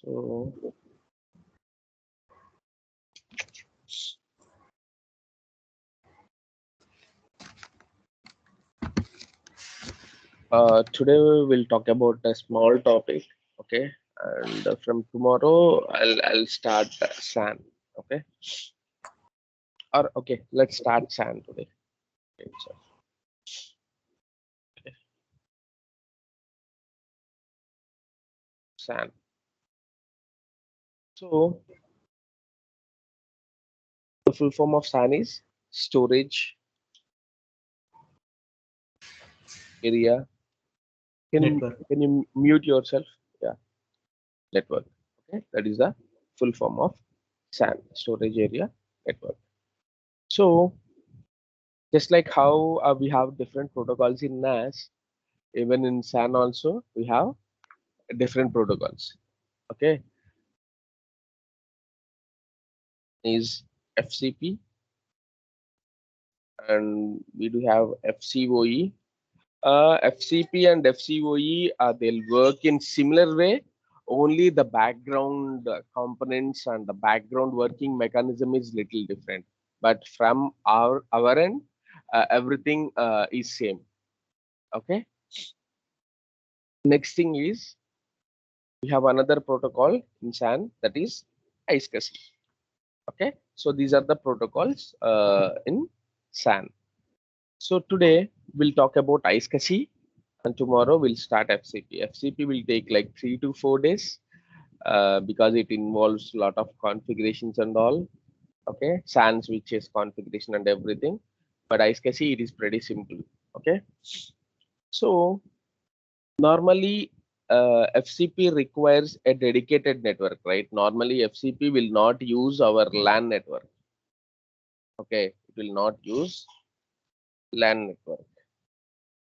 So today we will talk about a small topic, okay? And from tomorrow I'll start SAN, okay? Or okay, let's start SAN today. Okay, so, okay, SAN. So the full form of SAN is storage area. Network. Can you mute yourself? Yeah, network. Okay, that is the full form of SAN, storage area network. So just like how we have different protocols in NAS, even in SAN also we have different protocols. Okay, is FCP and we do have FCOE. FCP and FCOE they'll work in similar way. Only the background components and the background working mechanism is little different. But from our end, everything is same. Okay. Next thing is we have another protocol in SAN, that is iSCSI. Okay, so these are the protocols in SAN. So today we'll talk about iSCSI and tomorrow we'll start FCP. FCP will take like 3 to 4 days because it involves a lot of configurations and all. Okay, SAN switches configuration and everything, but iSCSI it is pretty simple. Okay, so normally FCP requires a dedicated network, right? Normally FCP will not use our LAN network. Okay, it will not use LAN network.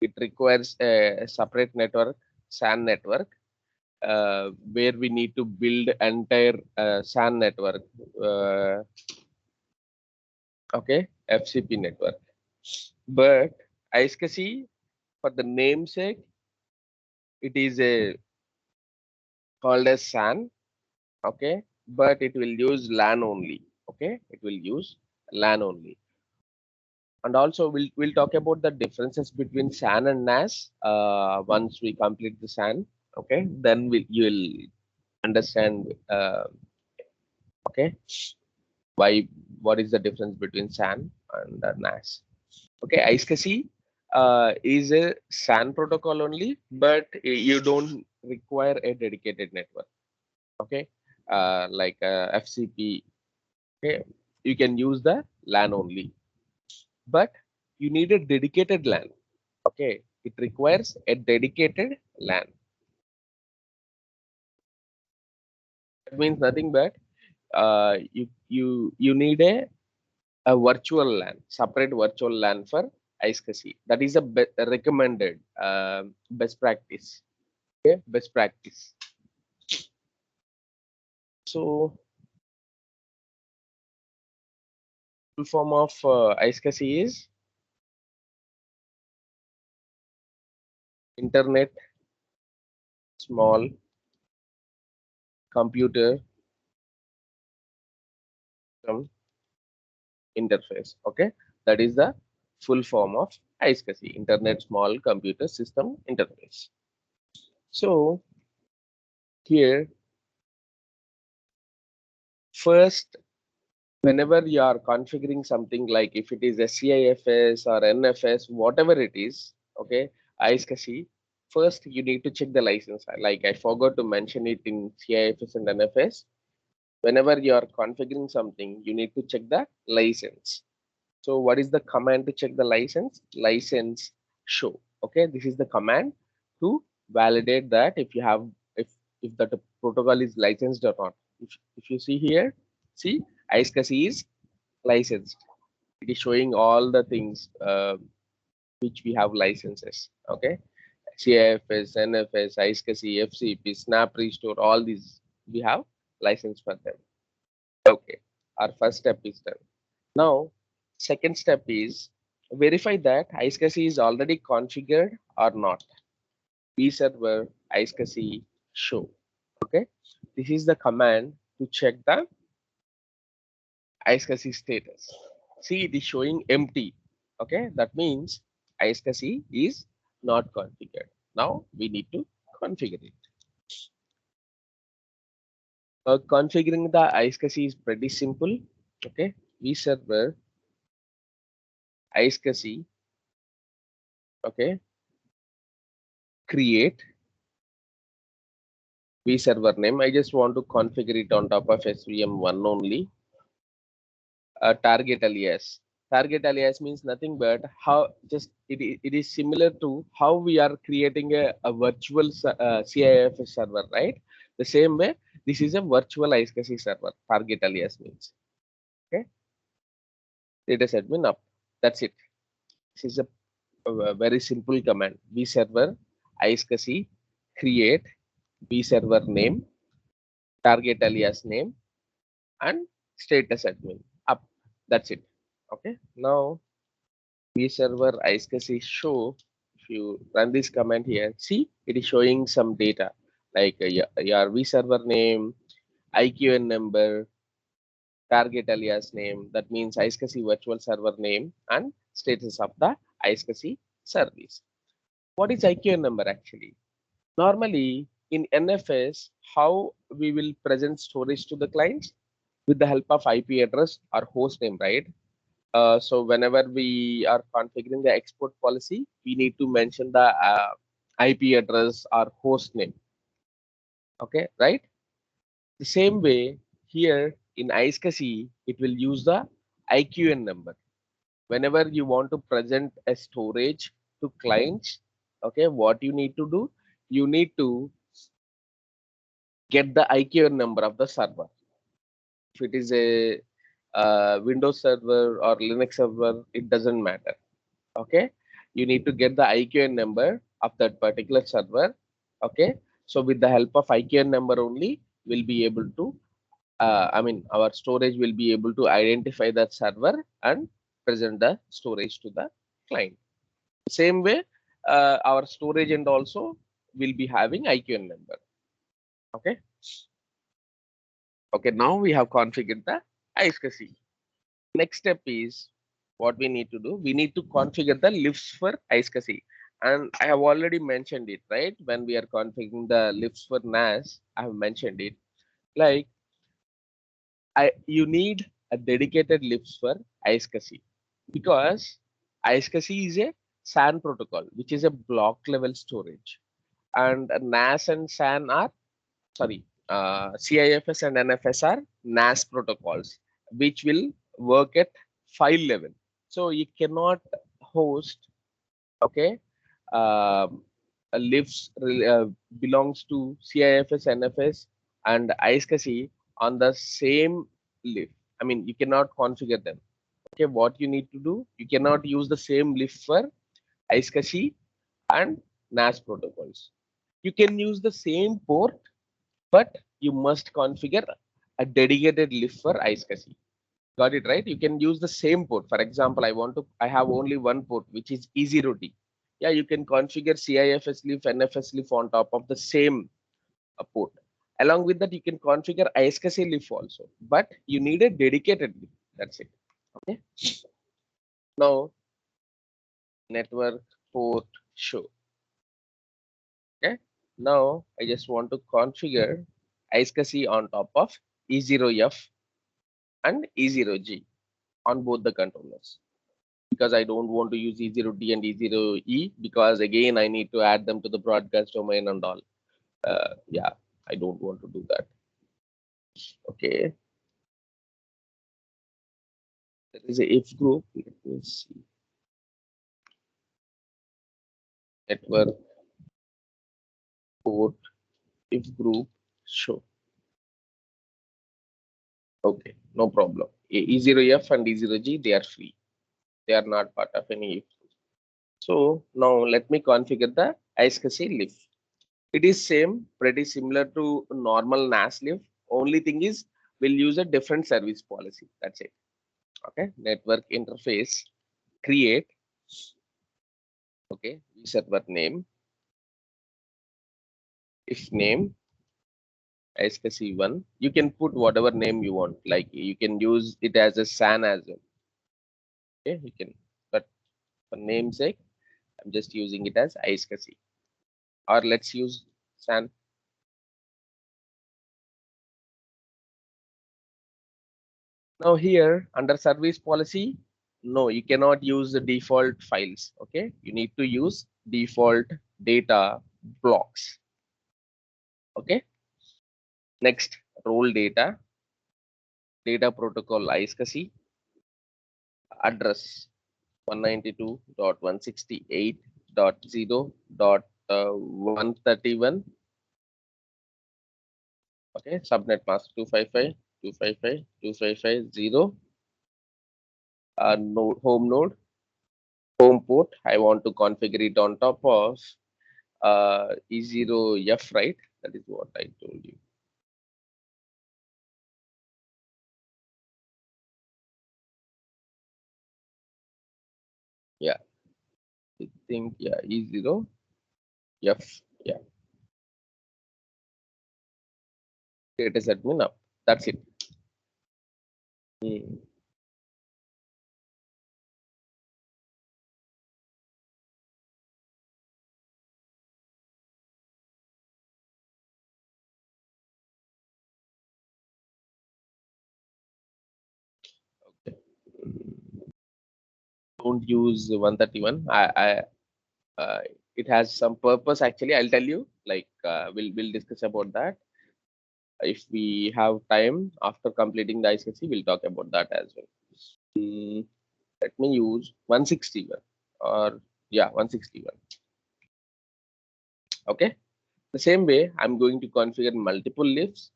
It requires a separate network, SAN network, where we need to build entire SAN network. Okay, FCP network. But iSCSI, for the namesake, it is a called as SAN. Okay, but it will use LAN only. Okay, it will use LAN only. And also we'll talk about the differences between SAN and NAS once we complete the SAN. Okay, then you'll understand. Okay, why what is the difference between SAN and NAS? Okay, iSCSI is a SAN protocol only, but you don't require a dedicated network. Okay, like FCP. Okay, you can use the LAN only, but you need a dedicated LAN. Okay, it requires a dedicated LAN. That means nothing but you need a virtual LAN, separate virtual LAN for iSCSI. That is a recommended best practice. Okay, best practice. So full form of iSCSI is Internet Small Computer System Interface. Okay, that is the full form of iSCSI, Internet Small Computer System Interface. So here, first, whenever you are configuring something, like if it is a CIFS or NFS, whatever it is, okay, iSCSI, first you need to check the license. Like I forgot to mention it in CIFS and NFS. Whenever you are configuring something, you need to check the license. So what is the command to check the license? License show. Okay, this is the command to validate that if you have if the protocol is licensed or not. If you see here, see iSCSI is licensed. It is showing all the things which we have licenses. Okay, CIFS, NFS, iSCSI, FCP, Snap Restore, all these we have license for them. Okay, our first step is done. Now, second step is verify that iSCSI is already configured or not. vServer iSCSI show. Okay, this is the command to check the iSCSI status. See, it is showing empty. Okay, that means iSCSI is not configured. Now we need to configure it. Configuring the iSCSI is pretty simple. Okay, vserver iSCSI. Okay, create vserver name. I just want to configure it on top of SVM1 only. Target alias. Target alias means nothing but how just it is similar to how we are creating a virtual CIFS server, right? The same way, this is a virtual iSCSI server. Target alias means okay. Status admin up. That's it. This is a very simple command. vserver iSCSI create vserver name, target alias name, and status admin up. That's it. Okay. Now vserver iSCSI show. If you run this command here, see it is showing some data like your vserver name, IQN number, target alias name. That means iSCSI virtual server name and status of the iSCSI service. What is IQN number actually? Normally in NFS, how we will present storage to the clients with the help of IP address or host name, right? So whenever we are configuring the export policy, we need to mention the IP address or host name. Okay, right? The same way here in iSCSI, it will use the IQN number. Whenever you want to present a storage to clients, okay, what you need to do, you need to get the IQN number of the server. If it is a Windows server or Linux server, it doesn't matter. Okay, you need to get the IQN number of that particular server. Okay, so with the help of IQN number only, we'll be able to our storage will be able to identify that server and present the storage to the client. Same way, our storage and also will be having IQN number. Okay, okay, now we have configured the iSCSI. Next step is what we need to do. We need to configure the lifts for iSCSI. And I have already mentioned it, right? When we are configuring the lifts for NAS, I have mentioned it. Like you need a dedicated lifts for iSCSI because iSCSI is a SAN protocol, which is a block level storage. And NAS and SAN are CIFS and NFS are NAS protocols, which will work at file level. So you cannot host, okay, a lifts belongs to CIFS, NFS, and iSCSI on the same lift. I mean, you cannot configure them. Okay, what you need to do, you cannot use the same lift for iSCSI and NAS protocols. You can use the same port, but you must configure a dedicated lift for iSCSI. Got it right? You can use the same port. For example, I have only one port, which is E0T. Yeah, you can configure CIFS leaf, NFS leaf on top of the same port. Along with that, you can configure iSCSI leaf also, but you need a dedicated leaf. That's it. Okay. Now, network port show. Okay. Now, I just want to configure iSCSI on top of E0F and E0G on both the controllers because I don't want to use E0D and E0E because again I need to add them to the broadcast domain and all. Yeah, I don't want to do that. Okay, there is a if group. Let me see. Network port if group show. Okay, no problem. E0F and E0G they are free. They are not part of any if. So now let me configure the iSCSI lift. It is same, pretty similar to normal NAS lift. Only thing is we'll use a different service policy. That's it. Okay, network interface create. Okay, server name, if name, iSCSI 1. You can put whatever name you want. Like you can use it as a SAN as well. Okay, you can. But for namesake, I'm just using it as iSCSI. Or let's use SAN. Now here under service policy, no, you cannot use the default files. Okay, you need to use default data blocks. Okay, next role data protocol iSCSI address 192.168.0.131. Okay, subnet mask 255.255.255.0. Home port. I want to configure it on top of E0F, right? That is what I told you. Yeah, I think yeah, E0F. Yeah, data admin up. That's it. Hmm. Okay. Don't use 131. Uh, it has some purpose actually. I'll tell you. Like we'll discuss about that if we have time after completing the ICSE. We'll talk about that as well. Hmm, let me use 161 or yeah 161. Okay. The same way, I'm going to configure multiple lifts.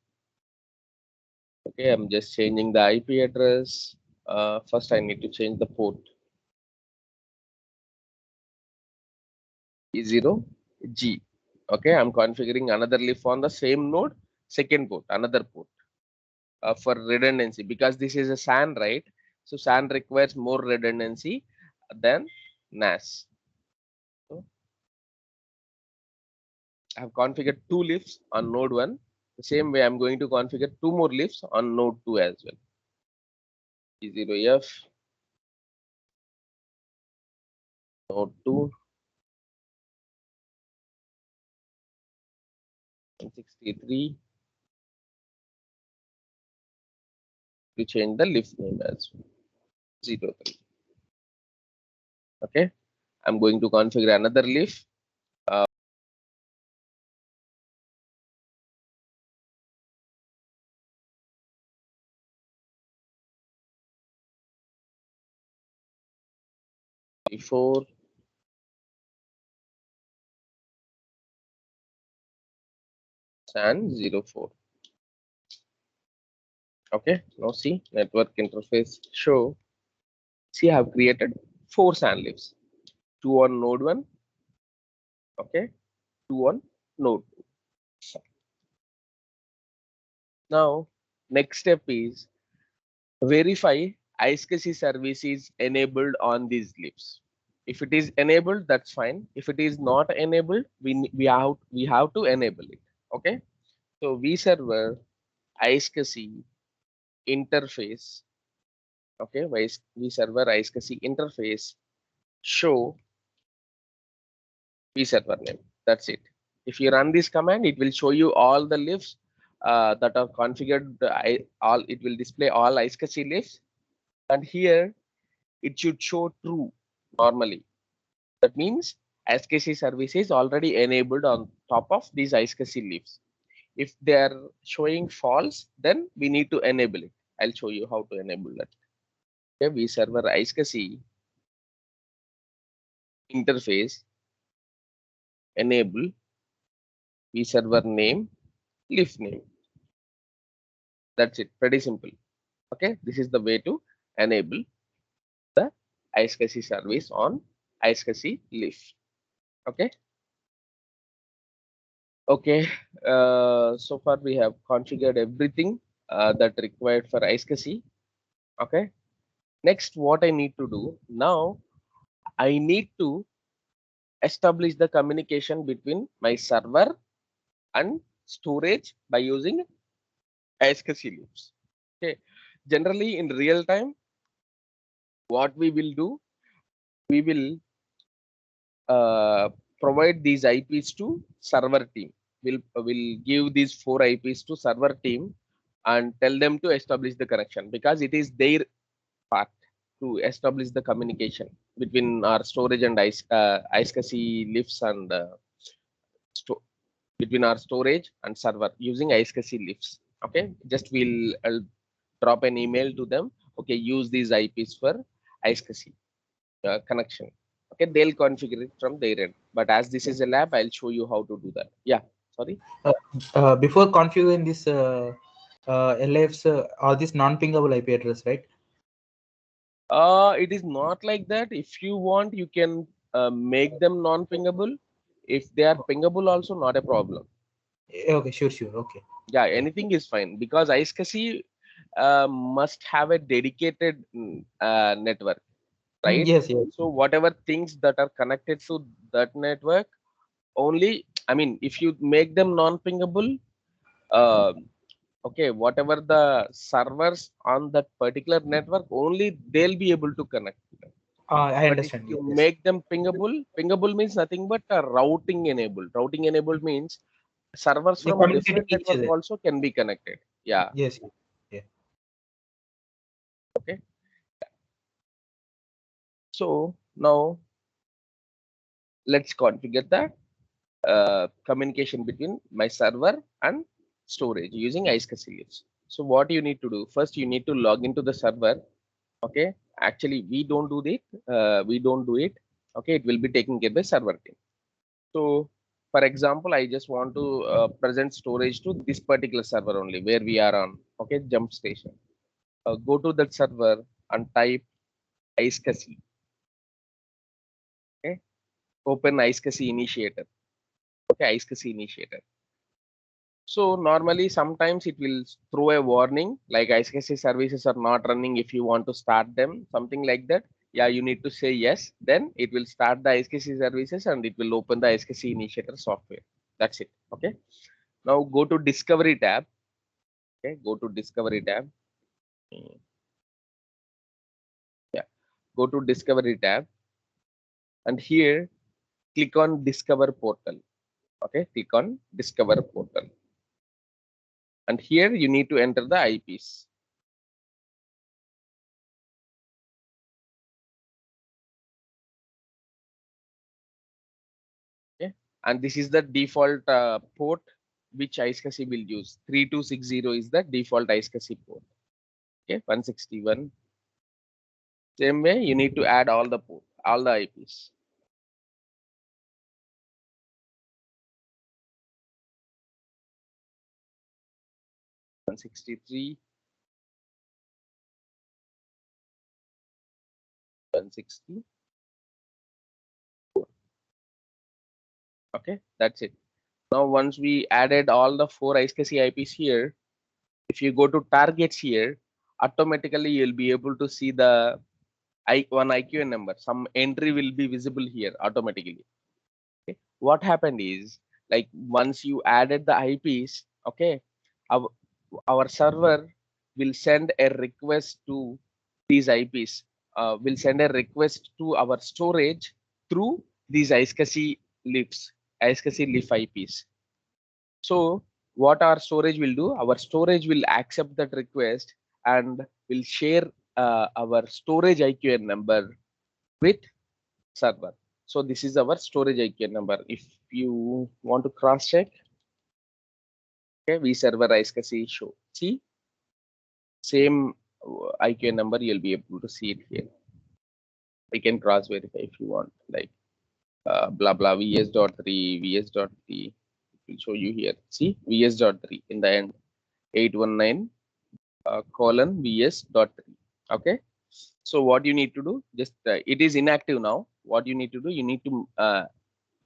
Okay, I'm just changing the IP address. First, I need to change the port E0G. Okay, I'm configuring another lift on the same node, second port, another port for redundancy because this is a SAN, right? So SAN requires more redundancy than NAS. So I have configured two lifts on node 1. The same way, I'm going to configure two more lifts on node 2 as well. E0F, node 2, 163 to change the lift name as well. 03. Okay, I'm going to configure another lift. Uh, before SAN 04. Okay, now see network interface show. See, I have created four SAN lifts, two on node 1, okay, two on node 2. Now, next step is verify iSCSI service is enabled on these lifts. If it is enabled, that's fine. If it is not enabled, we have to enable it. Okay, so vServer iSCSI interface. Okay, vServer iSCSI interface show vServer name. That's it. If you run this command, it will show you all the lifts that are configured. All it will display all iSCSI lifts, and here it should show true normally. That means iSCSI service is already enabled on top of these iSCSI lifts. If they are showing false, then we need to enable it. I'll show you how to enable that. Okay, vServer iSCSI interface enable vServer name lift name. That's it. Pretty simple. Okay, this is the way to enable the iSCSI service on iSCSI lift. Okay. Okay. So far we have configured everything that required for iSCSI. Okay. Next, what I need to do now, I need to establish the communication between my server and storage by using iSCSI loops. Okay. Generally, in real time, what we will do, we will provide these IPs to server team. We'll give these 4 IPs to server team and tell them to establish the connection, because it is their part to establish the communication between our storage and iSCSI lifts and between our storage and server using iSCSI lifts. Okay, just I'll drop an email to them. Okay, use these IPs for iSCSI connection. Okay, they'll configure it from their end. But as this is a lab, I'll show you how to do that. Yeah, sorry. Before configuring this LFs, are these non-pingable IP address, right? It is not like that. If you want, you can make them non-pingable. If they are pingable, also not a problem. Okay, sure. Okay. Yeah, anything is fine, because iSCSI must have a dedicated network, right? Yes. So whatever things that are connected to that network, only, I mean, if you make them non-pingable, uh, okay, whatever the servers on that particular network, only they'll be able to connect to them. I But if understand. you Yes. make them pingable means nothing but routing enabled. Routing enabled means servers They from communicate different with each network other. also can be connected. Yeah. Yes. Yeah. Okay. So now let's configure the communication between my server and storage using iSCSI lifts. So what you need to do, first you need to log into the server. Okay, actually we don't do it. Okay, it will be taken care by server team. So for example, I just want to present storage to this particular server only where we are on. Okay, jump station. Go to that server and type iSCSI. Okay, open iSCSI initiator. Okay, iSCSI initiator. So normally sometimes it will throw a warning like iSCSI services are not running if you want to start them, something like that. Yeah, you need to say yes. Then it will start the iSCSI services and it will open the iSCSI initiator software. That's it. Okay. Now go to discovery tab. Okay, go to discovery tab. Yeah, go to discovery tab and here click on discover portal. Okay, click on discover portal. And here you need to enter the IPs. Okay, and this is the default port which iSCSI will use. 3260 is the default iSCSI port. Okay, 161. Same way, you need to add all the IPs. 163, 160. Okay, that's it. Now once we added all the 4 iSCSI IPs here, if you go to targets here, automatically you'll be able to see the one IQN number. Some entry will be visible here automatically. Okay. What happened is, like once you added the IPs, okay, our, our server will send a request to these IPs. Will send a request to our storage through these iSCSI lifts, iSCSI lif IPs. So what our storage will do, our storage will accept that request and will share our storage IQN number with server. So this is our storage IQN number. If you want to cross check, okay, vServer iSCSI show. See, same IQN number, you'll be able to see it here. We can cross verify if you want, like blah blah vs.3 vs.3. It will show you here. See, vs.3 in the end, 819 colon vs.3. Okay. So what you need to do, just it is inactive now. What you need to do, you need to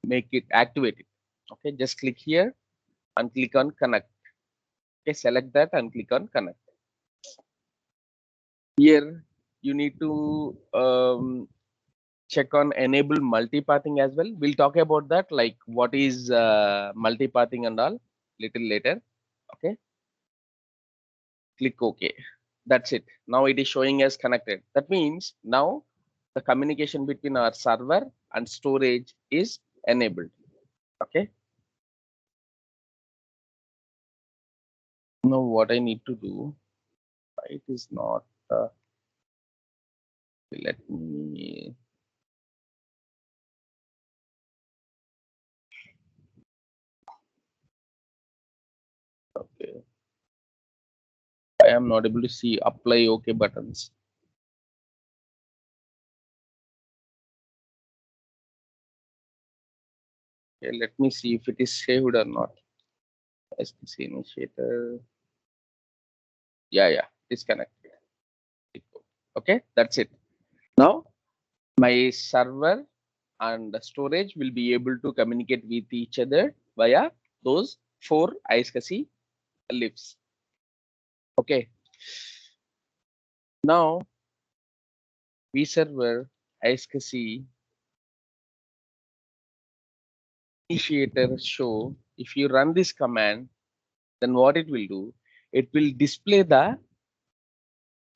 make it activate it. Okay, just click here and click on connect. Okay, select that and click on connect. Here you need to check on enable multipathing as well. We'll talk about that, like what is multipathing and all little later. Okay, click OK. That's it. Now it is showing as connected. That means now the communication between our server and storage is enabled. Okay. Now what I need to do, it is not, let me, okay. I am not able to see apply OK buttons. Okay, let me see if it is saved or not. SPC initiator. Yeah, disconnected. Okay, that's it. Now my server and the storage will be able to communicate with each other via those 4 iSCSI lifts. Okay. Now vServer iSCSI initiator show. If you run this command, then what it will do? It will display the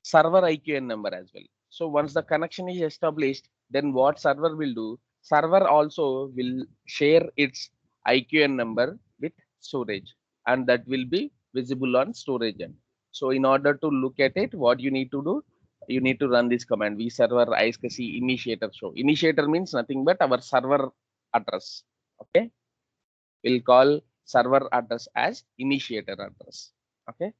server IQN number as well. So once the connection is established, then what server will do? Server also will share its IQN number with storage, and that will be visible on storage end. So in order to look at it, what you need to do? You need to run this command vserver iSCSI initiator show. Initiator means nothing but our server address. Okay, we'll call server address as initiator address. Okay.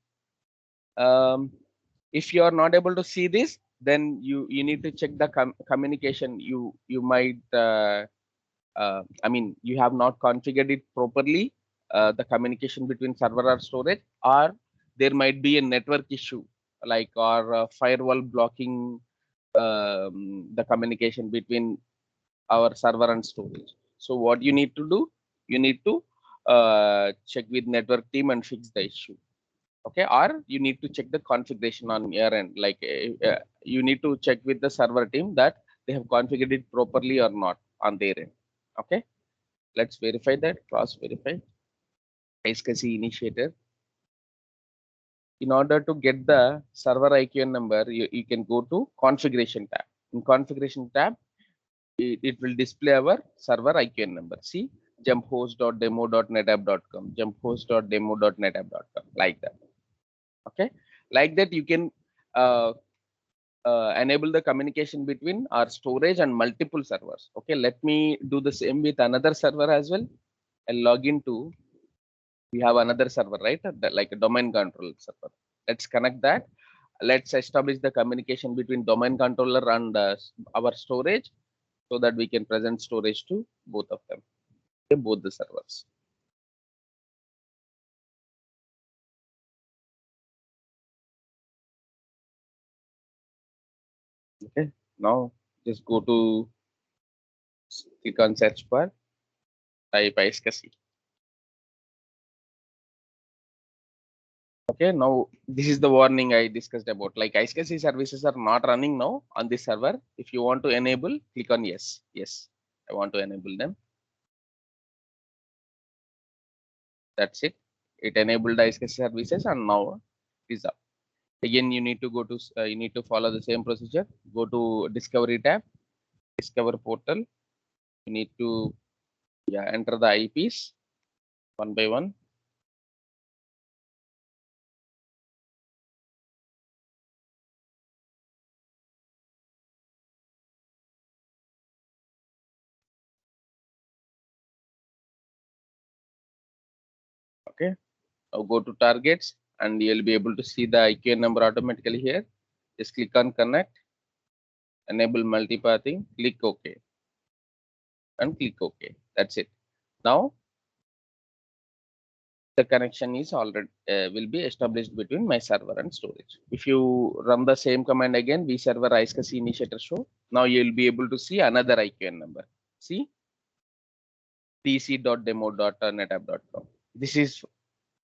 If you are not able to see this, then you need to check the communication. You might I mean, you have not configured it properly, the communication between server or storage, or there might be a network issue like or firewall blocking the communication between our server and storage. So what you need to do, you need to check with network team and fix the issue. Okay, or you need to check the configuration on your end, like you need to check with the server team that they have configured it properly or not on their end. Okay, let's verify that. Cross verify iSCSI initiator. In order to get the server IQN number, you can go to configuration tab. In configuration tab, it will display our server IQN number. See, jumphost.demo.netapp.com, jumphost.demo.netapp.com, like that. Okay, like that you can uh, enable the communication between our storage and multiple servers. Okay, let me do the same with another server as well. I'll log into, we have another server, right? Like a domain controller server. Let's connect that. Let's establish the communication between domain controller and our storage so that we can present storage to both of them, okay, both the servers. Okay, now just go to, click on search bar, type iSCSI. Okay, now this is the warning I discussed about. Like iSCSI services are not running now on this server. If you want to enable, click on yes. Yes, I want to enable them. That's it. It enabled iSCSI services, and now it is up. Again, you need to go to you need to follow the same procedure. Go to Discovery tab, Discover portal. You need to enter the IPs one by one. Okay. Now go to targets, and you'll be able to see the IQN number automatically here. Just click on connect, enable multipathing, click OK, and click OK. That's it. Now the connection is already will be established between my server and storage. If you run the same command again, vserver iSCSI initiator show, now you will be able to see another IQN number. See, tc.demo.netapp.com. This is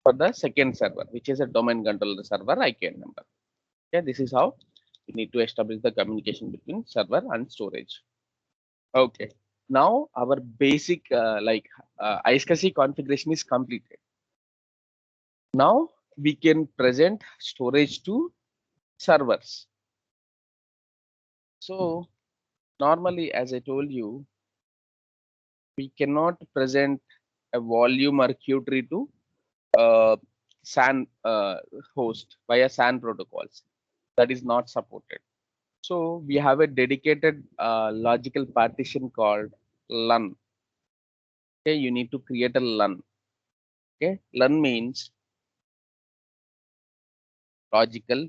for the second server, which is a domain controller server IQN number. Okay, this is how you need to establish the communication between server and storage. Okay, now our basic iSCSI configuration is completed. Now we can present storage to servers. So normally, as I told you, we cannot present a volume or queue tree to uh, SAN host via SAN protocols. That is not supported. So we have a dedicated logical partition called LUN. Okay, you need to create a LUN. Okay, LUN means logical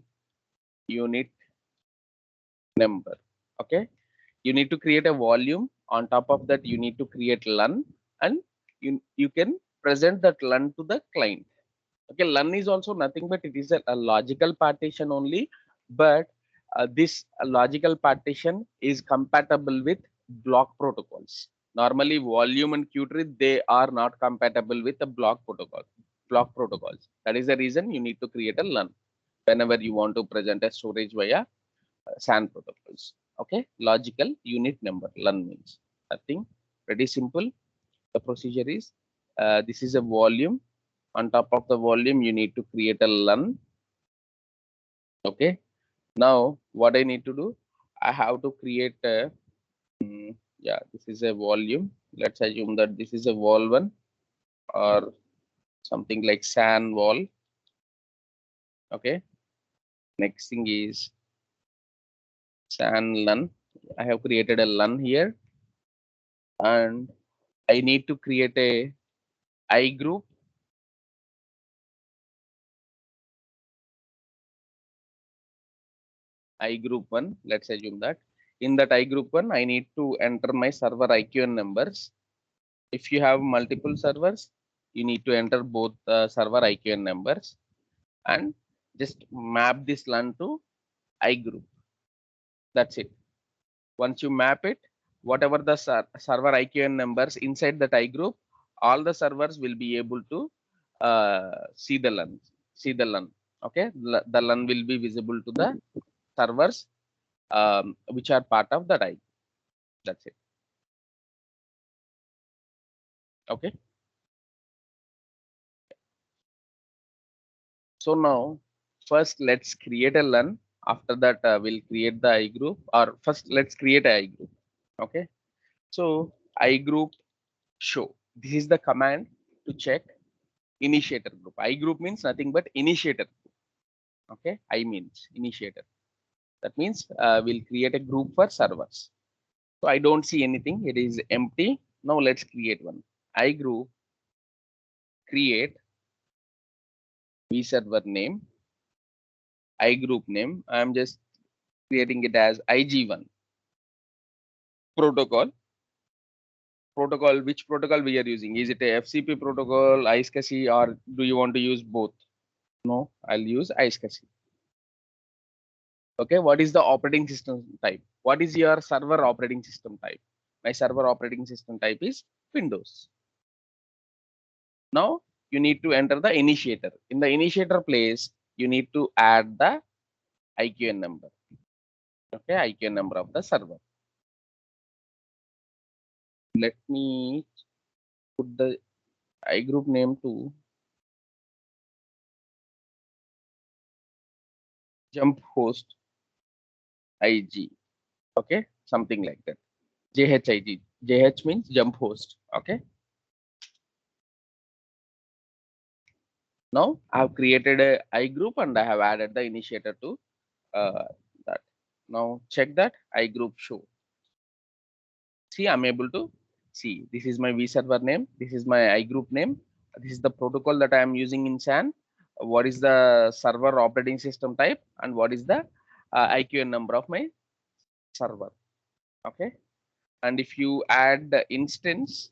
unit number. Okay, you need to create a volume. On top of that, you need to create LUN, and you can present that LUN to the client. Okay, LUN is also nothing but it is a logical partition only, but this logical partition is compatible with block protocols. Normally, volume and queue-tree they are not compatible with the block protocol. Block protocols. That is the reason you need to create a LUN whenever you want to present a storage via SAN protocols. Okay, logical unit number LUN means nothing. Pretty simple. The procedure is this is a volume. On top of the volume, you need to create a LUN. Okay. Now, what I need to do, I have to create a yeah. This is a volume. Let's assume that this is a wall one or something like SAN wall. Okay. Next thing is SAN LUN. I have created a LUN here, and I need to create a I group. I group one. Let's assume that in that I group one, I need to enter my server IQN numbers. If you have multiple servers, you need to enter both server IQN numbers and just map this LUN to I group. That's it. Once you map it, whatever the server IQN numbers inside that I group, all the servers will be able to see the LUN. See the LUN. Okay, the LUN will be visible to the servers which are part of that I. That's it. Okay. So now, first let's create a LUN. After that, we'll create the I group. Or first, let's create a I group. Okay. So I group show. This is the command to check initiator group. I group means nothing but initiator group. Okay. I means initiator. That means we'll create a group for servers. So I don't see anything. It is empty. Now let's create one. I group create vserver name. I group name. I'm just creating it as IG1 protocol. Which protocol we are using? Is it a FCP protocol, iSCSI, or do you want to use both? No, I'll use iSCSI. Okay, what is the operating system type? What is your server operating system type? My server operating system type is Windows. Now you need to enter the initiator. In the initiator place, you need to add the IQN number. Okay, IQN number of the server. Let me put the I group name to jump host IG. Okay, something like that. JHIG. JH means jump host. Okay. Now I have created a I group and I have added the initiator to uh, that. Now check that I group show. See, I'm able to see. This is my vserver name. This is my I group name. This is the protocol that I am using in SAN. What is the server operating system type and what is the IQN number of my server. Okay. And if you add the instance,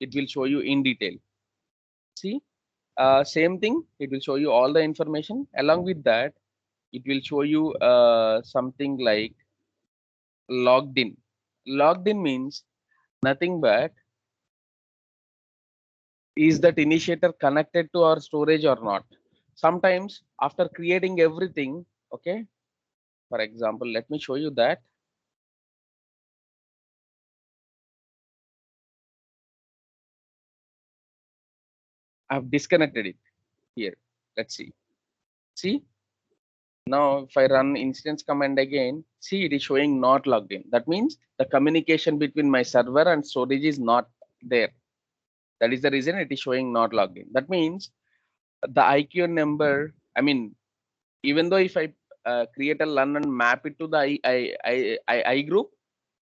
it will show you in detail. See, same thing. It will show you all the information. Along with that, it will show you something like logged in. Logged in means nothing but is that initiator connected to our storage or not. Sometimes after creating everything, okay, for example, let me show you that. I've disconnected it. here. Let's see. See, now if I run instance command again, see it is showing not logged in. That means the communication between my server and storage is not there. That is the reason it is showing not logged in. That means the IQ number, I mean, even though if I create a LUN and map it to the I group,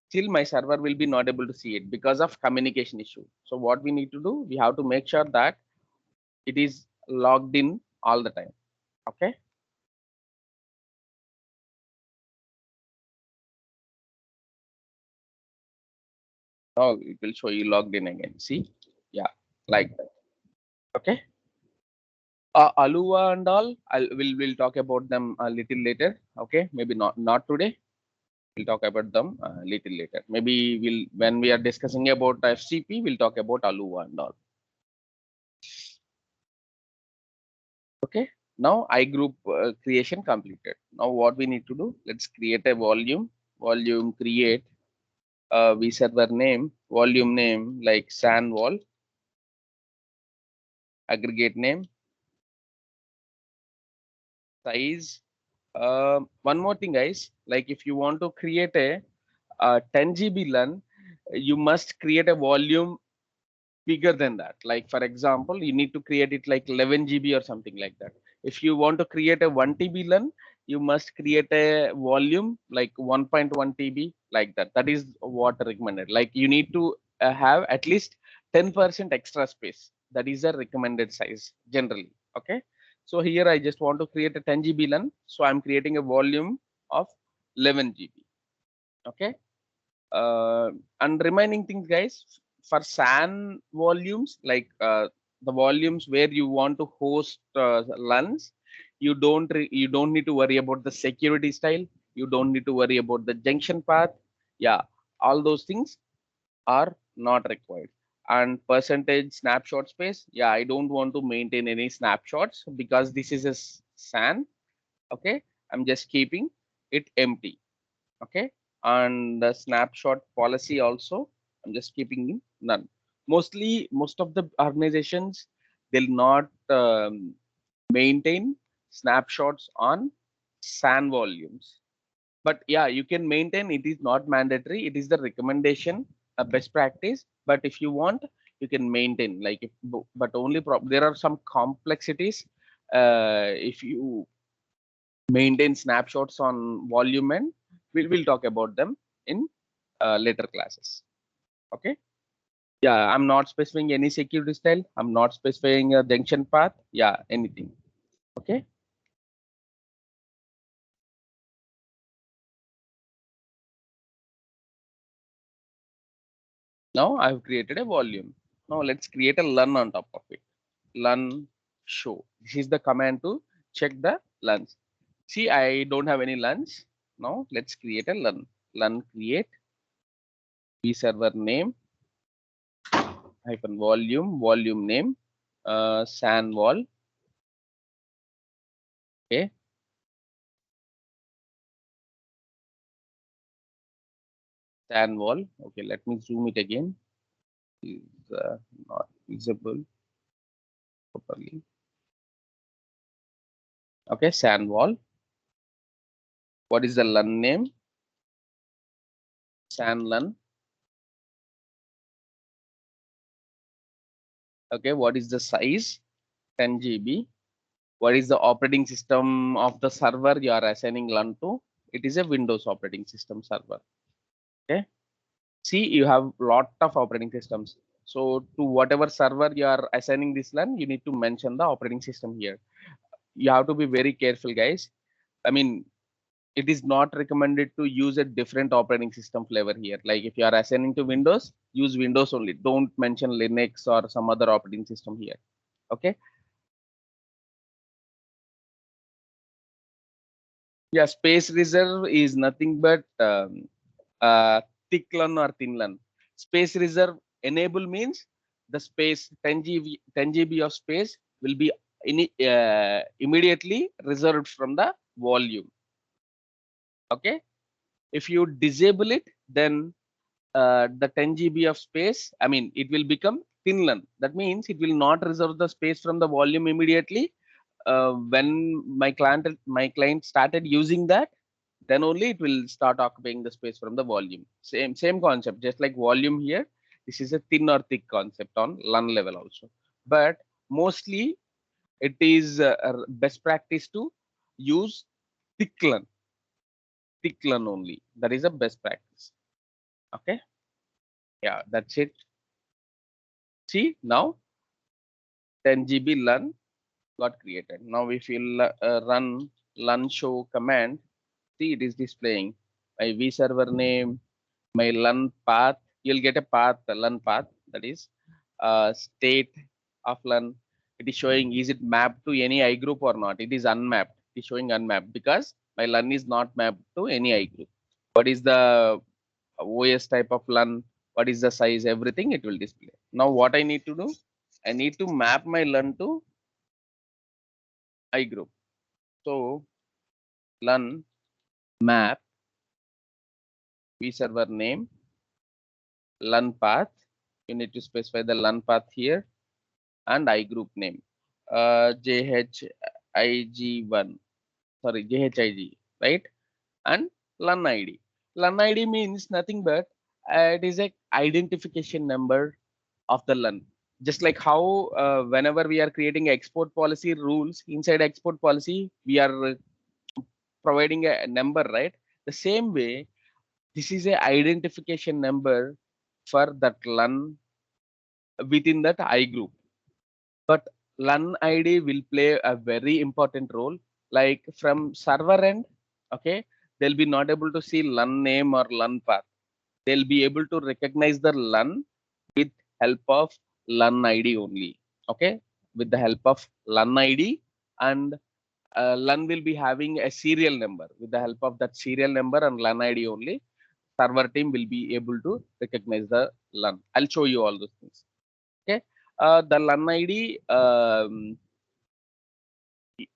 still my server will be not able to see it because of communication issue. So what we need to do, we have to make sure that it is logged in all the time. Okay. Now it will show you logged in again. See, yeah, like that. Okay. Aluva and all, we'll talk about them a little later. Okay, maybe not today. We'll talk about them a little later. Maybe when we are discussing about FCP, we'll talk about Aluva and all. Okay. Now I group creation completed. Now what we need to do? Let's create a volume. Volume create. We server name, volume name like SAN wall. Aggregate name, size. One more thing, guys. Like if you want to create a 10 GB LUN, you must create a volume bigger than that. Like for example, you need to create it like 11 GB or something like that. If you want to create a 1 TB LUN, you must create a volume like 1.1 TB like that. That is what recommended. Like you need to have at least 10% extra space. That is a recommended size generally. Okay. So here I just want to create a 10 GB LUN. So I'm creating a volume of 11 GB. Okay. uh, and remaining things, guys, for SAN volumes, like the volumes where you want to host LUNs, you don't need to worry about the security style. You don't need to worry about the junction path. Yeah, all those things are not required. And percentage snapshot space, yeah, I don't want to maintain any snapshots because this is a SAN. Okay, I'm just keeping it empty. Okay, and the snapshot policy also I'm just keeping in none. Most of the organizations, they'll not maintain snapshots on SAN volumes, but yeah, you can maintain. It is not mandatory, it is the recommendation, a best practice, but if you want, you can maintain. Like if, but only there are some complexities if you maintain snapshots on volume, and we'll talk about them in later classes. Okay. Yeah, I'm not specifying any security style. I'm not specifying a junction path. Yeah, anything. Okay. Now I've created a volume. Now let's create a LUN on top of it. LUN show. This is the command to check the LUNs. See, I don't have any LUNs. Now let's create a LUN. LUN create vserver name hyphen volume name SAN wall. Okay. SAN wall. Okay, let me zoom it again. Is not visible properly. Okay, SAN wall. What is the LUN name? SAN LUN. Okay, what is the size? 10 GB. What is the operating system of the server you are assigning LUN to? It is a Windows operating system server. Okay. See, you have lot of operating systems. So to whatever server you are assigning this LUN, you need to mention the operating system here. You have to be very careful, guys. I mean, it is not recommended to use a different operating system flavor here. Like if you are assigning to Windows, use Windows only. Don't mention Linux or some other operating system here. Okay. Yeah, space reserve is nothing but thick LUN or thin LUN. Space reserve enable means the space 10 GB of space will be immediately reserved from the volume. Okay. If you disable it, then the 10 GB of space, I mean, it will become thin LUN. That means it will not reserve the space from the volume immediately. when my client started using that, then only it will start occupying the space from the volume. Same concept, just like volume here. This is a thin or thick concept on LUN level also. But mostly it is best practice to use thick LUN, thick LUN only. That is a best practice. Okay. Yeah, that's it. See now 10 GB LUN got created. Now if you run LUN show command, see it is displaying my vServer name, my LUN path. You'll get a path, a LUN path, that is state of LUN. It is showing is it mapped to any I group or not. It is unmapped. It is showing unmapped because my LUN is not mapped to any I group. What is the OS type of LUN? What is the size? Everything it will display. Now what I need to do? I need to map my LUN to I group. So LUN map vServer name LUN path. You need to specify the LUN path here and I group name. JHIG1, sorry, JHIG, right? And LUN ID. LUN ID means nothing but it is a identification number of the LUN. Just like how whenever we are creating export policy rules, inside export policy, we are providing a number, right? The same way, this is a identification number for that LUN within that I group. But LUN ID will play a very important role. Like from server end, okay, they'll be not able to see LUN name or LUN path. They'll be able to recognize the LUN with help of LUN ID only. Okay, with the help of LUN ID, and LUN will be having a serial number. With the help of that serial number and LUN ID only, server team will be able to recognize the LUN. I'll show you all those things. Okay, the LUN ID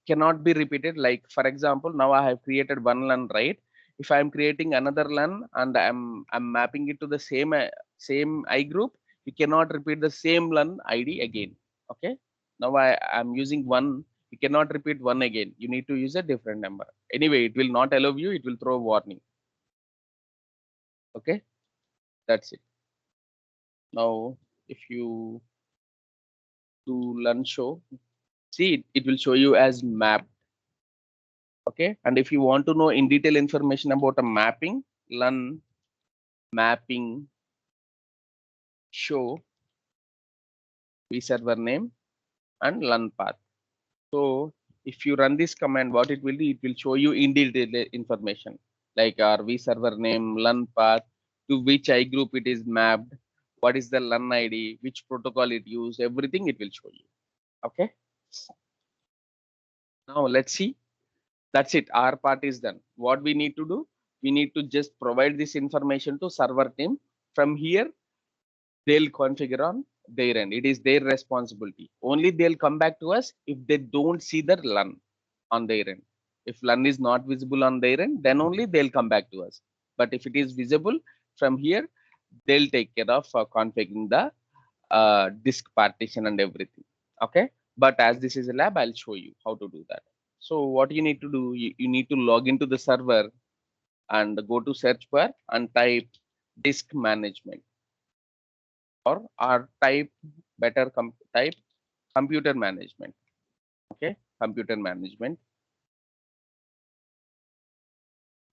cannot be repeated. Like for example, now I have created one LUN, right? If I am creating another LUN and I'm mapping it to the same I group, you cannot repeat the same LUN ID again. Okay, now I'm using one. You cannot repeat one again. You need to use a different number. Anyway, it will not allow you. It will throw a warning. Okay, that's it. Now, if you do LUN show, see it will show you as map. Okay, and if you want to know in detail information about a mapping, LUN mapping show vServer name and LUN path. So if you run this command, what it will do, it will show you in detail information like our vServer name, LUN path, to which I group it is mapped, what is the LUN ID, which protocol it used, everything it will show you. Okay. Now let's see. That's it. Our part is done. What we need to do, we need to just provide this information to server team. From here, they'll configure on their end. It is their responsibility. Only they'll come back to us if they don't see the LUN on their end. If LUN is not visible on their end, then only they'll come back to us. But if it is visible from here, they'll take care of configuring the disk partition and everything. Okay. But as this is a lab, I'll show you how to do that. So what you need to do, you need to log into the server and go to search bar and type disk management, or type better type computer management. Okay, computer management.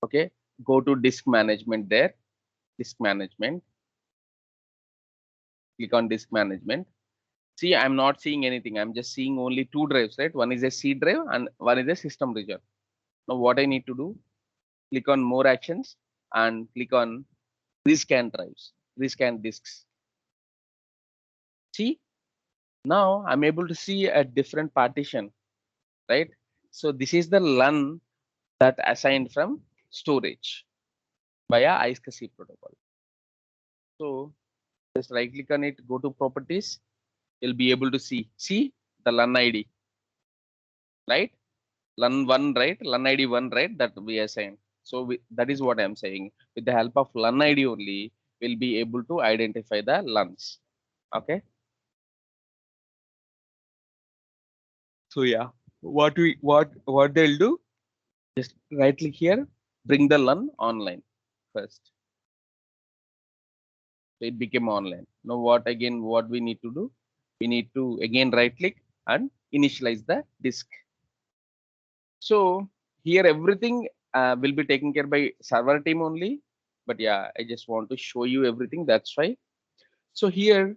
Okay, go to disk management there, disk management, click on disk management. See, I'm not seeing anything. I'm just seeing only two drives, right? One is a C drive and one is a system reserve. Now what I need to do, click on more actions and click on rescan drives, rescan disks. See, now I'm able to see a different partition, right? So this is the LUN that assigned from storage via iSCSI protocol. So just right click on it, go to properties. You'll be able to see the LUN ID, right? LUN one, right? LUN ID one, right? That we assigned. So that is what I'm saying. With the help of LUN ID only, we'll be able to identify the LUNs. Okay. So yeah. what they'll do, just right click here, bring the LUN online first. So it became online. Now what we need to do? We need to again right click and initialize the disk. So here everything will be taken care by server team only. But yeah, I just want to show you everything. That's why. So here,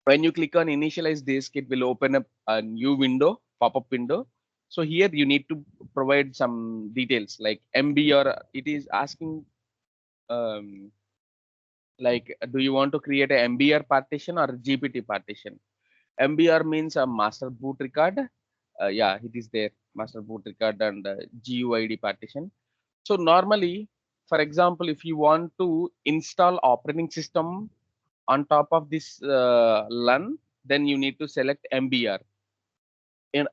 when you click on initialize disk, it will open up a new window, pop-up window. So here you need to provide some details like MB, or it is asking um, like, do you want to create a MBR partition or GPT partition? MBR means a master boot record. Yeah, it is there, master boot record and GUID partition. So normally, for example, if you want to install operating system on top of this LUN, then you need to select MBR. In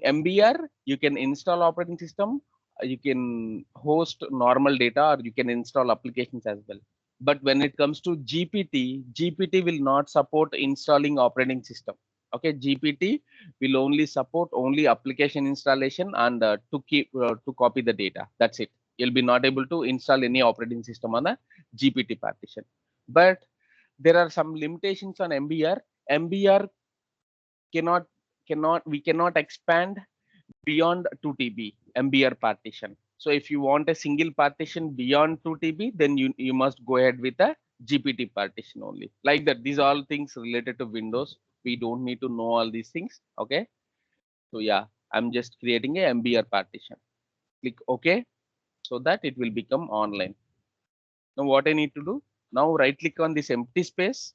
MBR, you can install operating system, you can host normal data, or you can install applications as well. But when it comes to GPT will not support installing operating system. Okay, GPT will only support only application installation and to copy the data. That's it. You'll be not able to install any operating system on the GPT partition. But there are some limitations on MBR. MBR cannot we cannot expand beyond 2 TB MBR partition. So if you want a single partition beyond 2 TB, then you must go ahead with a GPT partition only. Like that. These are all things related to Windows. We don't need to know all these things. Okay. So yeah, I'm just creating a MBR partition. Click OK so that it will become online. Now what I need to do? Now right click on this empty space,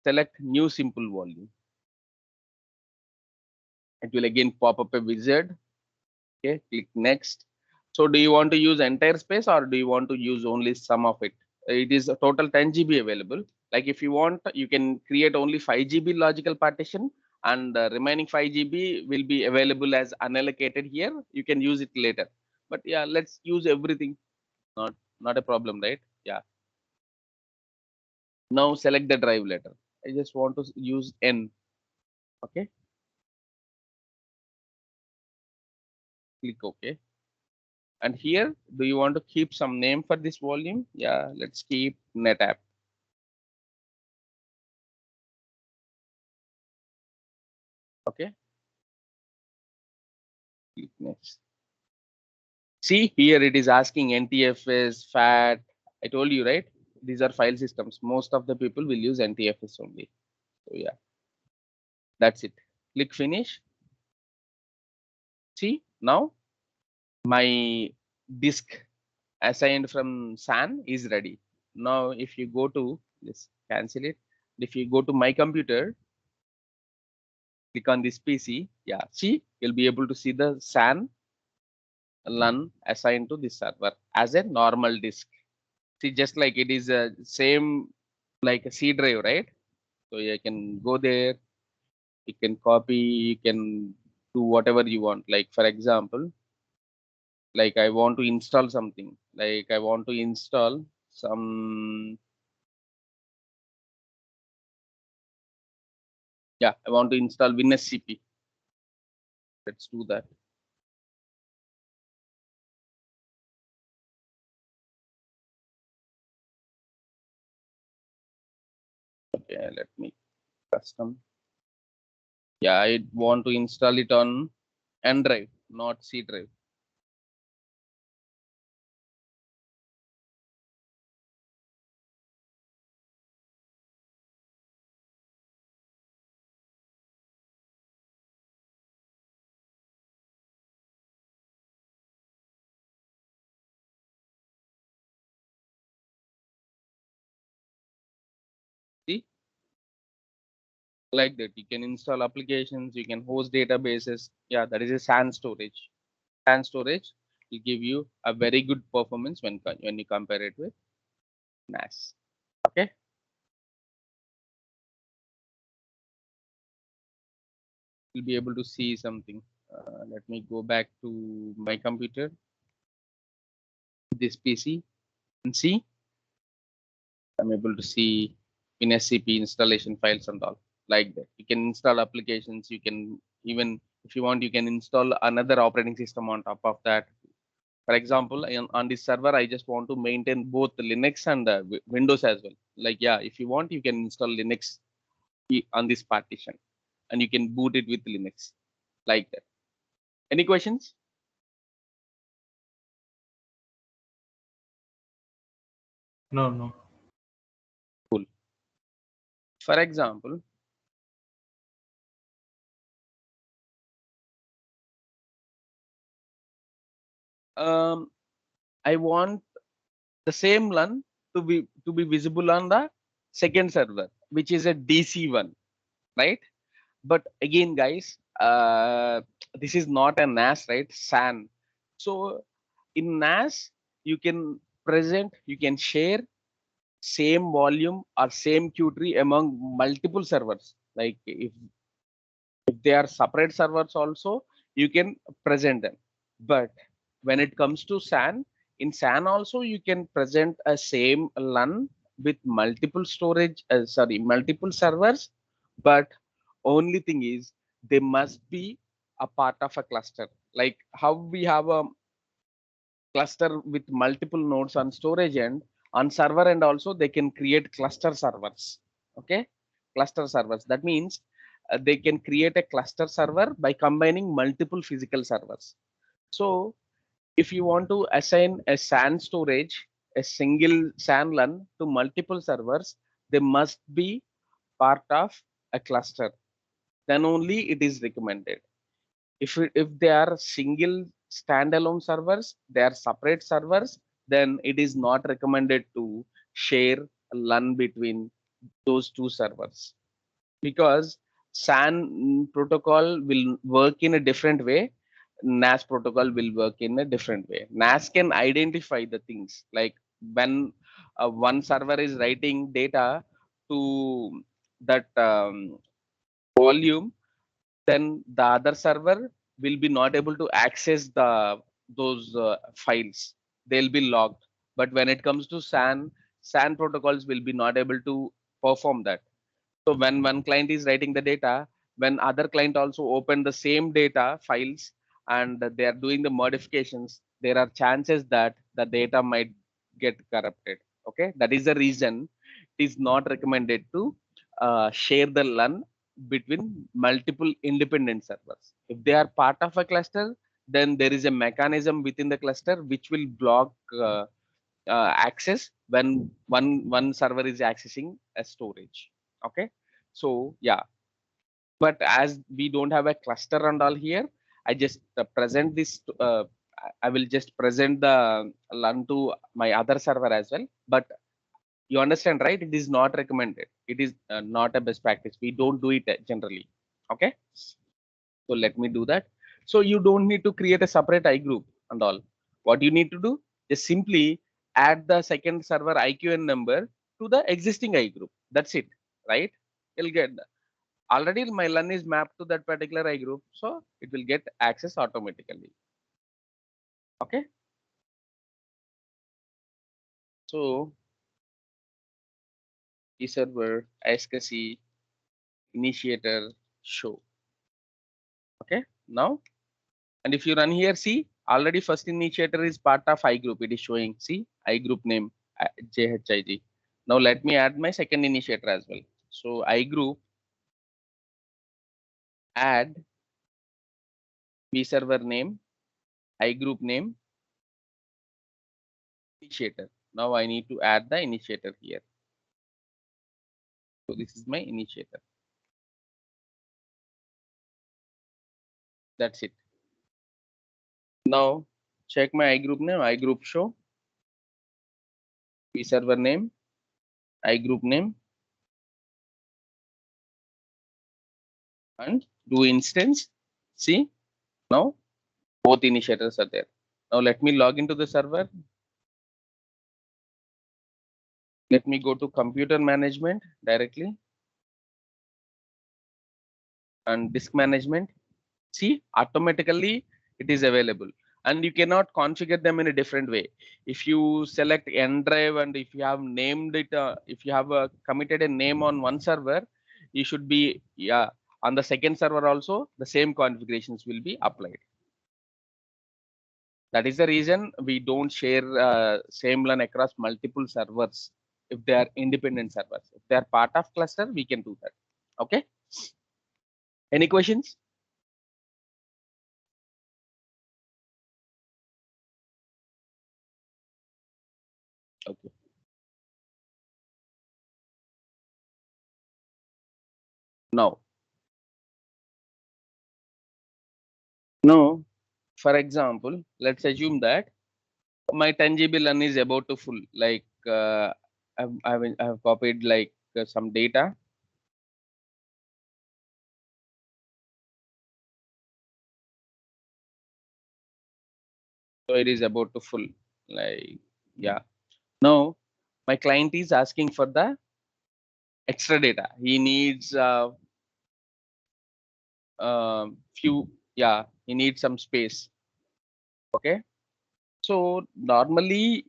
select new simple volume. It will again pop up a wizard. Okay, click next. So do you want to use entire space or do you want to use only some of it? It is a total 10 GB available. Like if you want, you can create only 5 GB logical partition, and the remaining 5 GB will be available as unallocated here. You can use it later. But yeah, let's use everything. Not a problem, right? Yeah. Now select the drive letter. I just want to use N. Okay. Click OK. And here, do you want to keep some name for this volume? Yeah, let's keep Netapp. Okay. Click next. See, here it is asking NTFS, FAT. I told you, right? These are file systems. Most of the people will use NTFS only. So yeah, that's it. Click finish. See, now my disk assigned from SAN is ready. Now, if you go to this, cancel it. If you go to my computer, click on this PC. Yeah, see, you'll be able to see the SAN LUN assigned to this server as a normal disk. See, just like it is a same like a C drive, right? So you can go there, you can copy, you can do whatever you want. Like for example, like I want to install something, like I want to install some, yeah, I want to install WinSCP. Let's do that. Okay, let me custom. Yeah, I want to install it on N drive, not C drive. See, like that, you can install applications, you can host databases. Yeah, that is a SAN storage. SAN storage will give you a very good performance when you compare it with NAS. Okay, you'll be able to see something. Let me go back to my computer, this PC, and see. I'm able to see in SCP installation files and all like that. You can install applications. You can Even if you want, you can install another operating system on top of that. For example, on this server, I just want to maintain both Linux and Windows as well. Like, yeah, if you want, you can install Linux on this partition, and you can boot it with Linux like that. Any questions? No, no. Cool. For example, um, I want the same LUN to be visible on the second server, which is a DC one, right? But again, guys, this is not a NAS, right? SAN. So in NAS, you can you can share same volume or same queue tree among multiple servers. Like if they are separate servers also, you can present them. But when it comes to SAN, in SAN also you can present a same LUN with multiple storage, multiple servers. But only thing is they must be a part of a cluster. Like how we have a cluster with multiple nodes on storage end, on server end also they can create cluster servers. Okay, cluster servers, that means they can create a cluster server by combining multiple physical servers. So if you want to assign a SAN storage, a single SAN LUN to multiple servers, they must be part of a cluster, then only it is recommended. If they are single standalone servers, they are separate servers, then it is not recommended to share a LUN between those two servers, because SAN protocol will work in a different way, NAS protocol will work in a different way. NAS can identify the things, like when one server is writing data to that volume, then the other server will be not able to access those files. They'll be logged. But when it comes to SAN protocols will be not able to perform that. So when one client is writing the data, when other client also open the same data files and they are doing the modifications, there are chances that the data might get corrupted. Okay, that is the reason it is not recommended to share the LUN between multiple independent servers. If they are part of a cluster, then there is a mechanism within the cluster which will block access when one server is accessing a storage. Okay, so yeah, but as we don't have a cluster and all here, I just present this I will just present the LUN to my other server as well. But you understand, right? It is not recommended. It is not a best practice. We don't do it generally. Okay, so let me do that. So you don't need to create a separate I group and all. What you need to do is simply add the second server IQN number to the existing I group. That's it, right? You'll get already my LUN is mapped to that particular I group, so it will get access automatically. Okay, so the server ISKC initiator show. Okay, now, and if you run here, see already first initiator is part of I group. It is showing, see, I group name JHIG. Now let me add my second initiator as well. So I group add vserver name, I group name, initiator. Now I need to add the initiator here. So this is my initiator. That's it. Now check my I group name, I group show, vserver name, I group name, and do instance. See, now both initiators are there. Now let me log into the server. Let me go to computer management directly and disk management. See, automatically it is available, and you cannot configure them in a different way. If you select N drive and if you have named it, if you have committed a name on one server, you should be, yeah, On the second server also, the same configurations will be applied. That is the reason we don't share same LAN across multiple servers if they are independent servers. If they are part of cluster, we can do that. Okay. Any questions? Okay. Now, for example, let's assume that my 10 GB LAN is about to full. Like I've copied like some data. So it is about to full. Like yeah. Now my client is asking for the extra data. He needs few. Yeah, he needs some space. Okay. So normally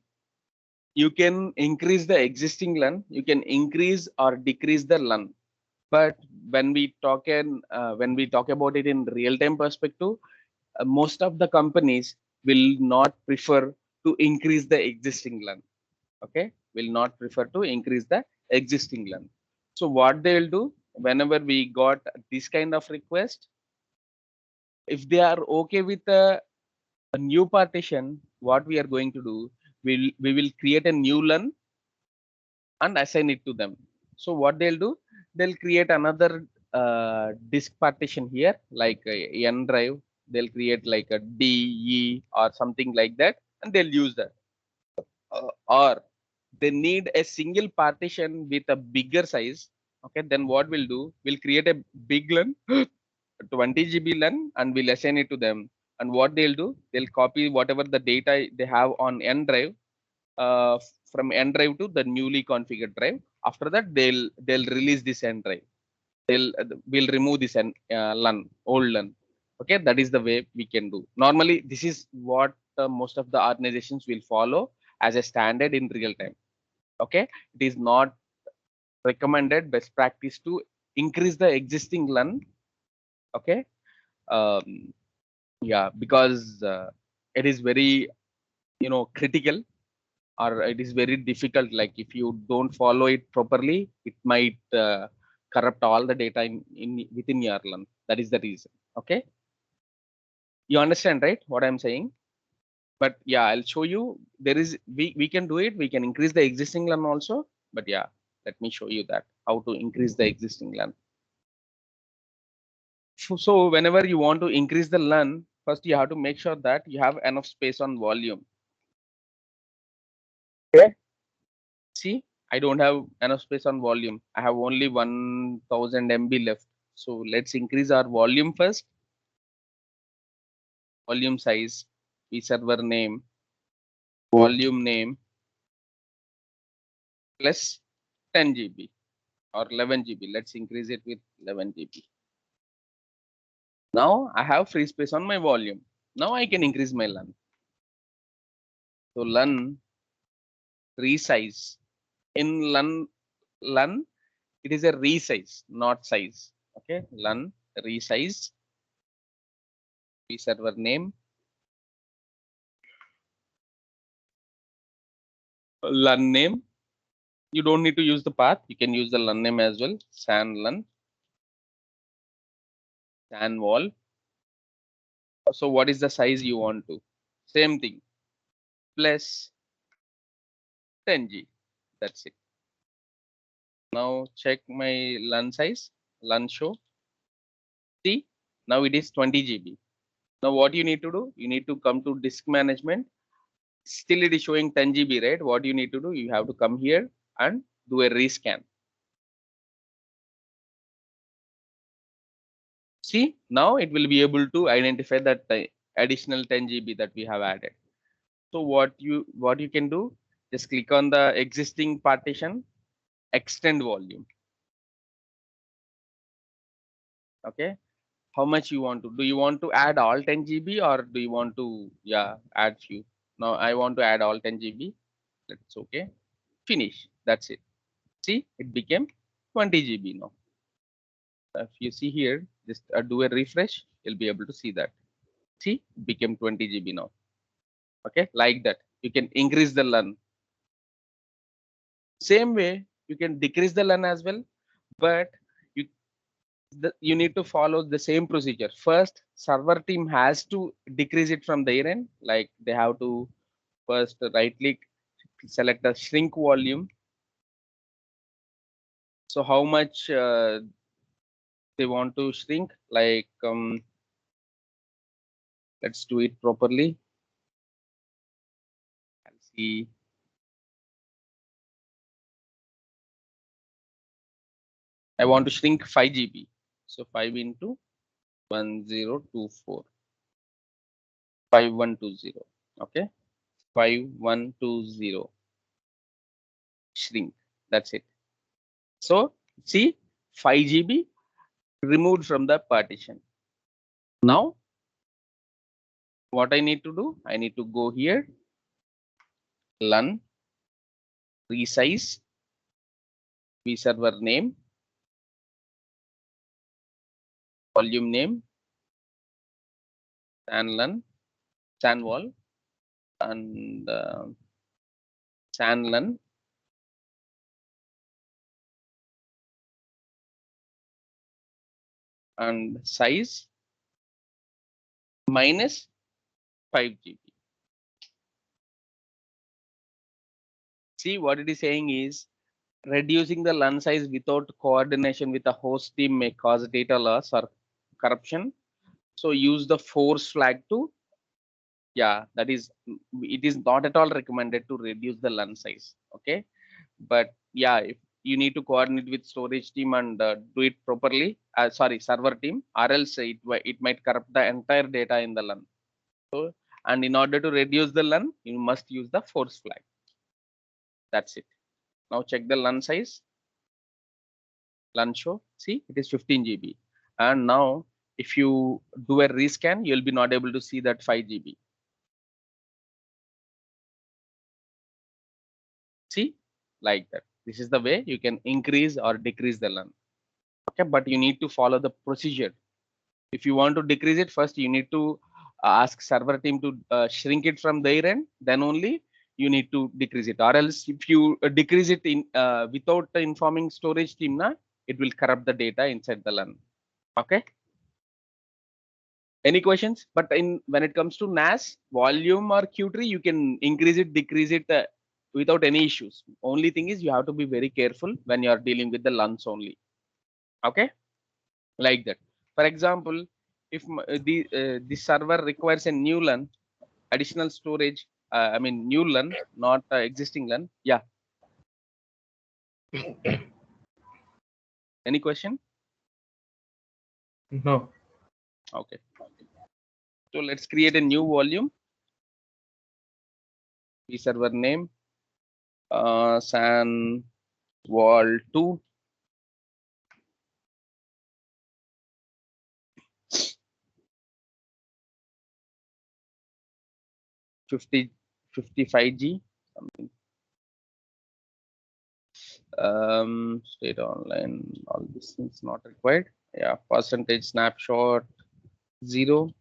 you can increase the existing LAN. You can increase or decrease the LAN. But when we talk about it in real time perspective, most of the companies will not prefer to increase the existing LAN. Okay, will not prefer to increase the existing LAN. So what they will do whenever we got this kind of request, if they are okay with a new partition, what we are going to do, we will create a new LAN and assign it to them. So what they'll do, they'll create another disk partition here, like a N drive. They'll create like a D, E, or something like that, and they'll use that. Or they need a single partition with a bigger size. Okay, then what we'll do, we'll create a big LAN, 20 GB LAN, and we'll assign it to them. And what they'll do, they'll copy whatever the data they have on N drive uh, from N drive to the newly configured drive. After that, they'll release this N drive. We'll remove this LAN, old LAN. Okay, that is the way we can do. Normally, this is what most of the organizations will follow as a standard in real time. Okay, it is not recommended best practice to increase the existing LAN. Okay, um, yeah, because it is very critical, or it is very difficult. Like if you don't follow it properly, it might corrupt all the data in within your LAN. That is the reason. Okay, you understand, right? What I'm saying. But yeah, I'll show you. There is we can do it. We can increase the existing LAN also. But yeah, let me show you that how to increase the existing LAN. So whenever you want to increase the LAN, first you have to make sure that you have enough space on volume. Okay. See, I don't have enough space on volume. I have only 1000 MB left. So let's increase our volume first. Volume size, server name, volume name plus 10 GB or 11 GB. Let's increase it with 11 GB. Now I have free space on my volume. Now I can increase my LAN. So LAN resize. In LAN, it is a resize, not size. Okay, LAN resize, server name, LAN name. You don't need to use the path. You can use the LAN name as well. SAN LAN, SAN wall. So what is the size you want to? Same thing. Plus 10G. That's it. Now check my LAN size. LAN show. See, now it is 20 GB. Now what you need to do? You need to come to disk management. Still it is showing 10 GB, right? What you need to do? You have to come here and do a rescan. See, now it will be able to identify that additional 10 GB that we have added. So what you can do, just click on the existing partition, extend volume. Okay, how much you want to? Do you want to add all 10 GB or do you want to add few? Now I want to add all 10 GB. That's okay. Finish. That's it. See, it became 20 GB now. If you see here, just do a refresh, you'll be able to see that. See, became 20 GB now. Okay, like that. You can increase the LUN. Same way, you can decrease the LUN as well, but you you need to follow the same procedure. First, server team has to decrease it from their end. Like they have to first right click, select the shrink volume. So how much they want to shrink? Like let's do it properly. I'll see. I want to shrink 5 GB. So 5 into 1024 5120. Okay, 5120 shrink. That's it. So see, 5 GB removed from the partition. Now what I need to do? I need to go here, LUN, resize, vserver name, volume name, SAN LUN, SAN wall, and SAN LUN, and size minus 5 GB. See, what it is saying is reducing the LUN size without coordination with the host team may cause data loss or corruption. So use the force flag to, yeah, that is, it is not at all recommended to reduce the LUN size. Okay, but yeah, if you need to coordinate with storage team and do it properly, sorry, server team, or else it might corrupt the entire data in the LUN. So, and in order to reduce the LUN, you must use the force flag. That's it. Now check the LUN size. LUN show, see, it is 15 GB. And now if you do a rescan, you'll be not able to see that 5 GB. See, like that. This is the way you can increase or decrease the LUN. Okay, but you need to follow the procedure. If you want to decrease it, first you need to ask server team to shrink it from their end, then only you need to decrease it. Or else if you decrease it in without informing storage team, it will corrupt the data inside the LUN. Okay. Any questions? But in when it comes to NAS volume or Q3, you can increase it, decrease it without any issues. Only thing is you have to be very careful when you are dealing with the LUNs only. Okay, like that. For example, if the server requires a new LUN, additional storage, I mean new LUN, not existing LUN. Yeah. Any question? No. Okay. So let's create a new volume. The server name, SAN wall 2. 55G something. State online, all these things not required. Yeah, percentage snapshot 0,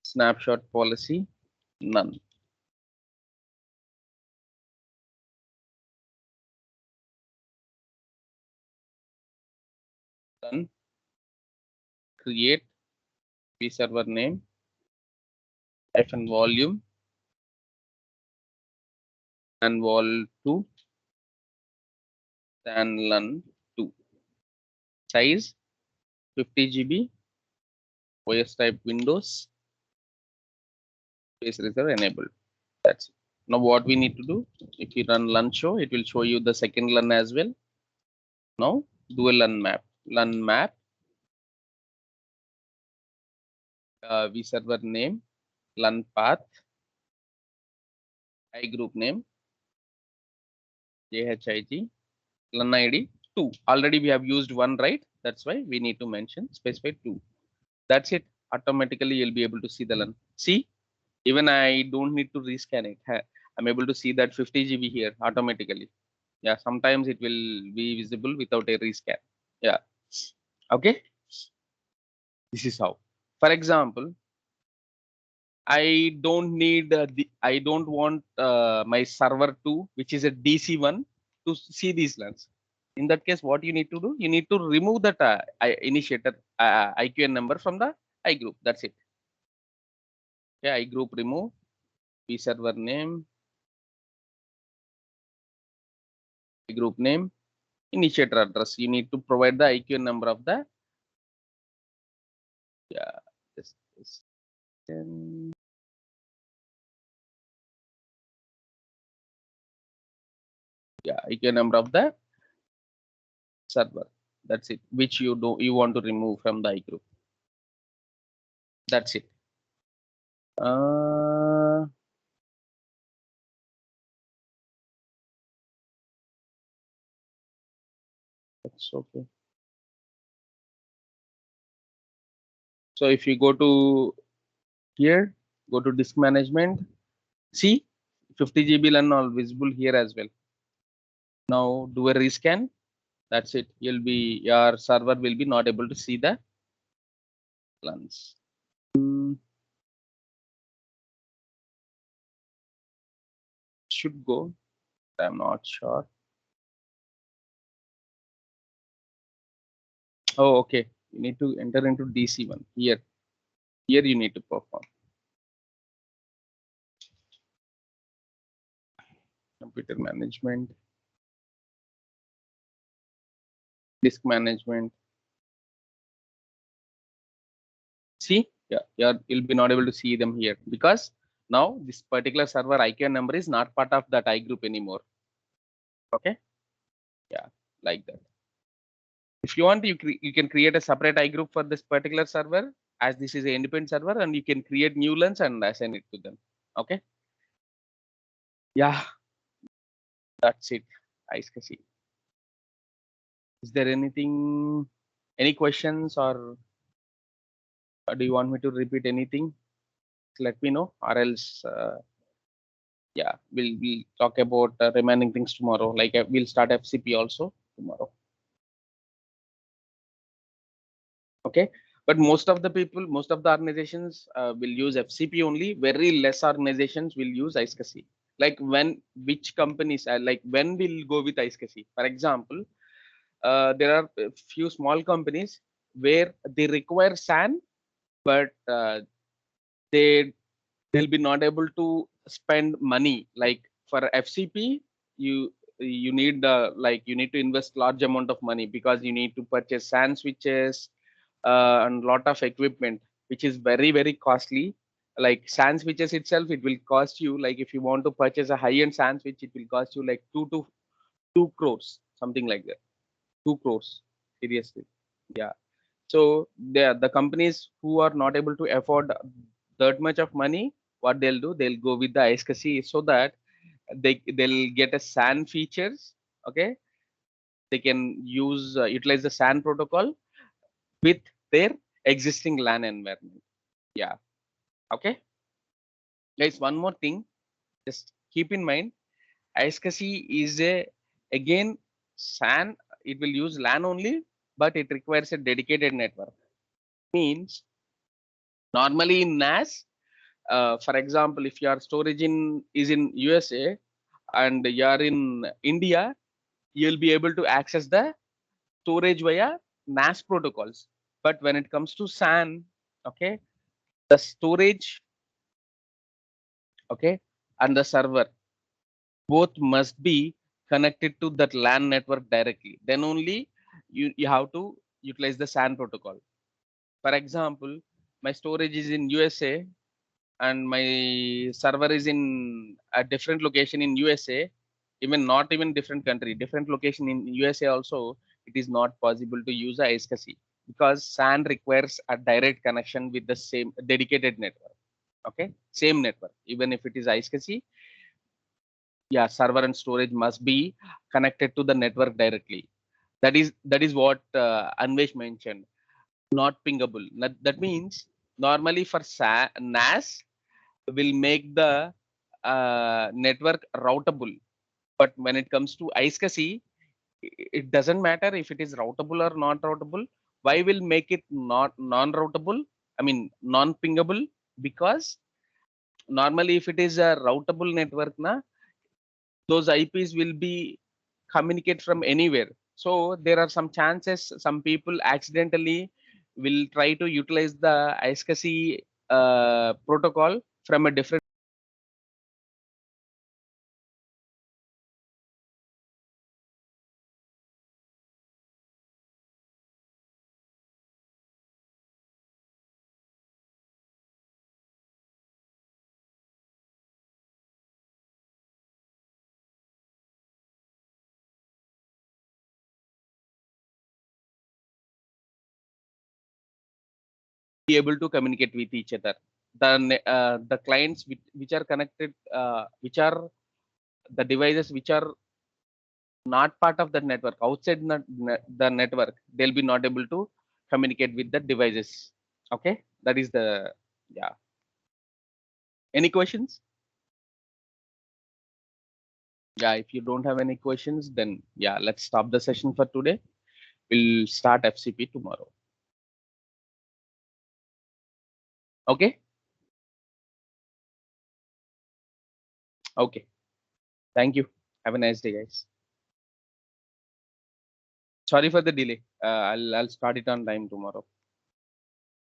snapshot policy none. Done. Create vserver name, FN volume, and wall 2, SAN LUN 2. Size 50 GB, OS type Windows, space reserve enabled. That's it. Now what we need to do, if you run LUN show, it will show you the second LUN as well. Now do a LUN map. LUN map, vserver name, LUN path, I group name, JHIG, LUN ID 2. Already we have used 1, right? That's why we need to mention specify 2. That's it. Automatically you'll be able to see the LUN. See, even I don't need to rescan it. I'm able to see that 50 GB here automatically. Yeah, sometimes it will be visible without a rescan. Yeah. Okay, this is how. For example, I don't need I don't want my server 2, which is a DC1, to see these LANs. In that case, what you need to do? You need to remove that initiator IQN number from the I group. That's it. Okay, I group remove p server name, I group name, initiator address. You need to provide the IQN number of the yeah. This 10. Yeah, IQN number of the server. That's it. Which you want to remove from the I group. That's it. Uh, that's okay. So if you go to here, go to disk management, see 50 GB LAN all visible here as well. Now do a rescan. That's it. Your server will be not able to see the LANs. Should go. I'm not sure. Oh, okay. You need to enter into DC1 here. Here you need to perform. Computer management, disk management. See, yeah, you'll be not able to see them here because now this particular server IQN number is not part of that I group anymore. Okay, yeah, like that. If you want, you can create a separate I group for this particular server, as this is an independent server, and you can create new LANs and assign it to them. Okay, yeah, that's it. ISKC. Is there anything, any questions, or do you want me to repeat anything? Let me know, or else. Yeah, we'll talk about remaining things tomorrow. Like we'll start FCP also tomorrow. Okay, but most of the people, most of the organizations will use FCP only. Very less organizations will use iSCSI. Like which companies like when will go with iSCSI? For example, there are a few small companies where they require SAN, but they they'll be not able to spend money. Like for FCP, you need like you need to invest large amount of money because you need to purchase SAN switches and lot of equipment, which is very costly. Like SAN switches itself, it will cost you, like if you want to purchase a high-end SAN switch, it will cost you like 2 crores, something like that. 2 crores, seriously. Yeah. So the companies who are not able to afford that much of money, what they'll do, they'll go with the iSCSI so that they'll get a SAN features. Okay, they can utilize the SAN protocol with their existing LAN environment. Yeah. Okay, guys. One more thing, just keep in mind, iSCSI is a again SAN. It will use LAN only, but it requires a dedicated network. Means normally in NAS, for example, if your storage is in USA and you are in India, you'll be able to access the storage via NAS protocols. But when it comes to SAN, okay, the storage, okay, and the server both must be connected to that LAN network directly. Then only you have to utilize the SAN protocol. For example, my storage is in USA and my server is in a different location in USA, even not even different country, different location in USA also, it is not possible to use a iSCSI because SAN requires a direct connection with the same dedicated network. Okay, same network. Even if it is iSCSI, yeah, server and storage must be connected to the network directly. That is what Anvesh mentioned. Not pingable. That means normally for NAS will make the network routable. But when it comes to iSCSI, it doesn't matter if it is routable or not routable. Why will make it not non-routable? I mean non-pingable? Because normally if it is a routable network, na, those IPs will be communicate from anywhere. So there are some chances some people accidentally will try to utilize the iSCSI protocol from a different be able to communicate with each other. The clients which are connected, which are the devices which are not part of the network, outside the network, they'll be not able to communicate with the devices. Okay, that is the, yeah. Any questions? Yeah, if you don't have any questions, then yeah, let's stop the session for today. We'll start FCP tomorrow. Okay. Okay, thank you. Have a nice day, guys. Sorry for the delay. I'll start it on time tomorrow.